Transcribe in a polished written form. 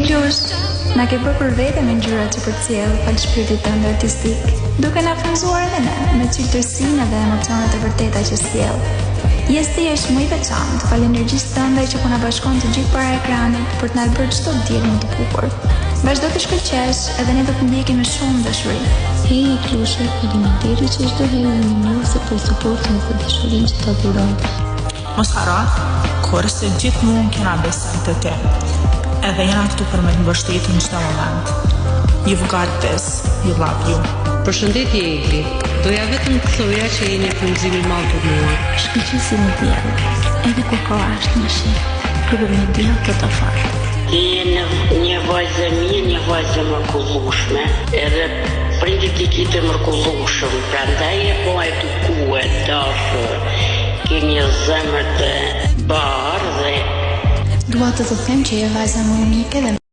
Engjush, na ke bërë për vete me ngjyrat që përcjell falë shpirtit tënd artistik, duke na frymzuar edhe ne me çiltërsinë dhe emocionet e vërteta që sjell. Je thjesht më i veçantë, falë energjisë tënde që po na bashkon të gjithë para ekranit për të na bërë çdo ditë më të bukur. Vazhdo të shkëlqesh edhe ne do të ndjekim me shumë dashuri. Hej Klushe, faleminderit që çdo herë më njoftë për suportin dhe dashurinë që ta dhuron. Mos haro, kur se gjithmonë kena besim të te. Edhe jena këtu për me të mbështetur në çdo moment. You've got this, you love you. Përshëndetje Egli, doja vetëm të thoja që jeni frymëzim i madh për mua. Shkëlqyesi në diell, edhe kur koha është në shi, kur në diell të të fal. Je një vajzë mirë, një vajzë mrekullueshme, edhe prindit i kitë mrekullueshëm, prandaj e po edukue, dashur, ke një zemër të bardhë dhe Dua të them që je vajza më unike dhe